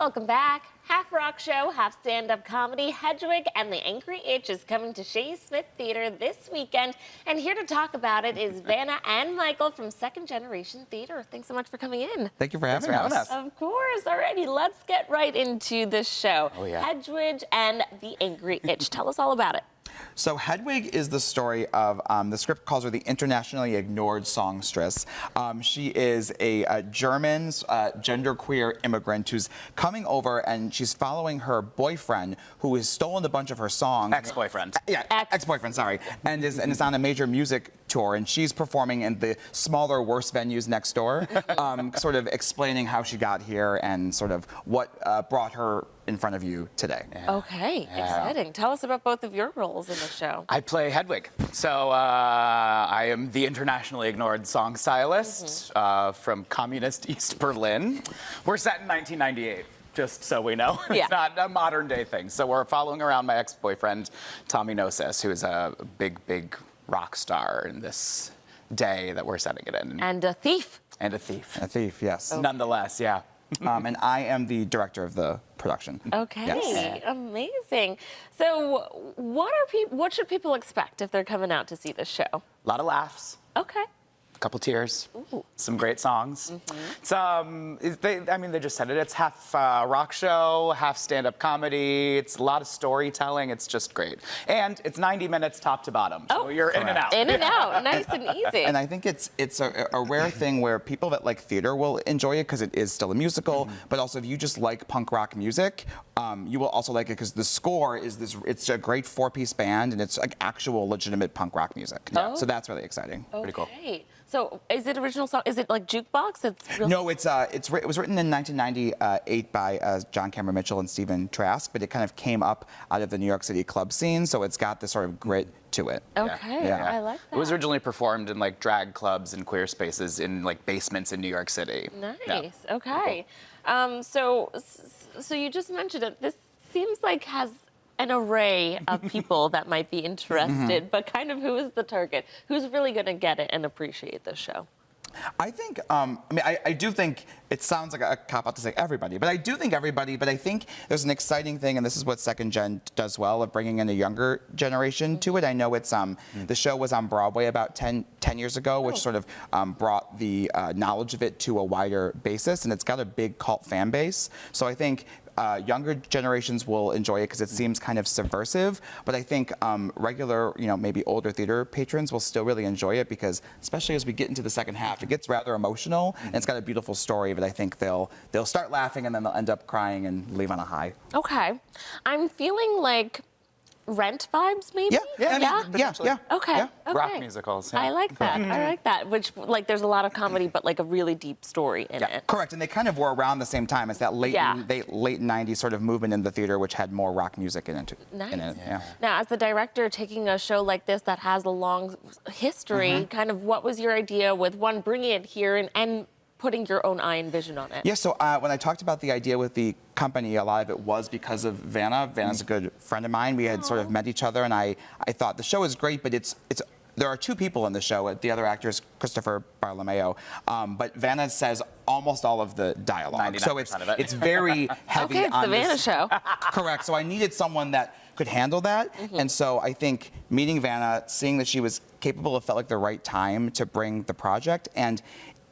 Welcome back. Half rock show, half stand-up comedy. Hedwig and the Angry Itch is coming to Shea Smith Theater this weekend. And here to talk about it is Vanna and Michael from Second Generation Theater. Thanks so much for coming in. Thank you for having us. Of course. Alrighty, let's get right into the show. Oh, yeah. Hedwig and the Angry Itch. Tell us all about it. So Hedwig is the story of, the script calls her the internationally ignored songstress. She is a German genderqueer immigrant who's coming over and she's following her boyfriend who has stolen a bunch of her songs. Ex-boyfriend. Yeah, ex-boyfriend, sorry. And is on a major music tour, and she's performing in the smaller, worse venues next door, sort of explaining how she got here and sort of what brought her in front of you today. Yeah. Okay, exciting. Tell us about both of your roles in the show. I play Hedwig. So I am the internationally ignored song stylist from communist East Berlin. We're set in 1998. Just so we know. Yeah. It's not a modern day thing. So we're following around my ex-boyfriend, Tommy Gnosis, who is a big rock star in this day that we're setting it in. And a thief. And a thief. A thief, yes. Nonetheless, yeah. And I am the director of the production. Okay, Yes. amazing. So what should people expect if they're coming out to see this show? A lot of laughs, Okay. a couple tears, Ooh. some great songs. It's, they just said it. It's half rock show, half stand-up comedy. It's a lot of storytelling. It's just great. And it's 90 minutes top to bottom. So you're in and out. In and out, nice and easy. And I think it's a rare thing where people that like theater will enjoy it because it is still a musical, but also if you just like punk rock music, you will also like it because the score is it's a great four-piece band and it's like actual legitimate punk rock music. Oh. So that's really exciting. Pretty cool. Okay. So is it original song? Is it like jukebox? It's real. No, it was written in 1998 by John Cameron Mitchell and Stephen Trask, but it kind of came up out of the New York City club scene, so it's got this sort of grit to it. Okay, Yeah. I like that. It was originally performed in like drag clubs and queer spaces in like basements in New York City. Nice. Yeah. Okay. So you just mentioned it. This seems like has an array of people that might be interested, but kind of who is the target? Who's really going to get it and appreciate this show? I think, I do think it sounds like a cop-out to say everybody, but I do think everybody, but I think there's an exciting thing, and this is what Second Gen does well, of bringing in a younger generation to it. I know it's, the show was on Broadway about 10 years ago, which sort of brought the knowledge of it to a wider basis, and it's got a big cult fan base. So I think younger generations will enjoy it because it seems kind of subversive, but I think regular, maybe older theater patrons will still really enjoy it because, especially as we get into the second half, it gets rather emotional and it's got a beautiful story. But I think they'll start laughing and then they'll end up crying and leave on a high. Okay. I'm feeling like Rent vibes, maybe? Yeah. Okay. Yeah. Okay. Rock musicals. Yeah. I like that. I like that. Which, like, there's a lot of comedy, but like a really deep story in it. Correct, and they kind of were around the same time as that late 90s sort of movement in the theater, which had more rock music in it. Nice. Yeah. Now, as the director taking a show like this that has a long history, kind of what was your idea with bringing it here and putting your own eye and vision on it? Yeah, so when I talked about the idea with the company, a lot of it was because of Vanna. Vanna's a good friend of mine. We had sort of met each other, and I thought the show is great, but there are two people in the show. The other actor is Christopher Bartolomeo, but Vanna says almost all of the dialogue. So it's very heavy okay, it's on the Vanna show. Correct. So I needed someone that could handle that, and so I think meeting Vanna, seeing that she was capable, it felt like the right time to bring the project, and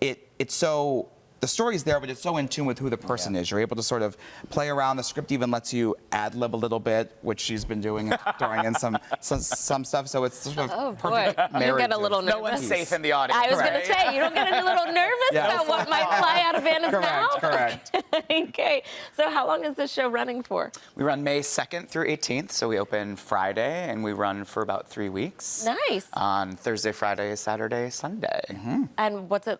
it's so. The story's there, but it's so in tune with who the person is. You're able to sort of play around. The script even lets you ad-lib a little bit, which she's been doing, throwing in some stuff. So it's sort of perfect marriage. You get a little nervous. No one's safe in the audience. I was going to say, you don't get a little nervous about what might fly out of Vanna's mouth? Correct. Okay. So how long is this show running for? We run May 2nd through 18th, so we open Friday, and we run for about 3 weeks. Nice. On Thursday, Friday, Saturday, Sunday. And what's it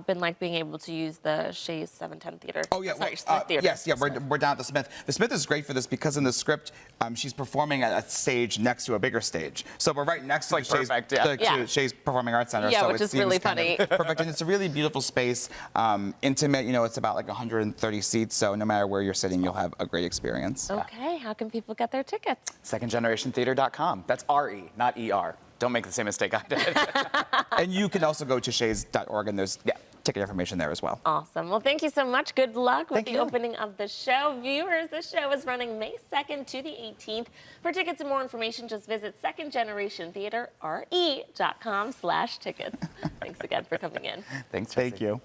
been like being able to use the Shea's 710 Theater? Oh, yeah. Sorry, Smith Theater. Yes, we're down at the Smith. The Smith is great for this because in the script, she's performing at a stage next to a bigger stage. So we're right next to Shea's Performing Arts Center. Yeah, so which is really funny. Perfect, and it's a really beautiful space, intimate. It's about like 130 seats, so no matter where you're sitting, you'll have a great experience. Okay, how can people get their tickets? SecondGenerationTheater.com. That's R-E, not E-R. Don't make the same mistake I did. And you can also go to shays.org, and there's ticket information there as well. Awesome. Well, thank you so much. Good luck with Thank the you. opening of the show. Viewers, the show is running May 2nd to the 18th. For tickets and more information, just visit secondgenerationtheaterre.com/tickets. Thanks again for coming in. Thanks. Thank you.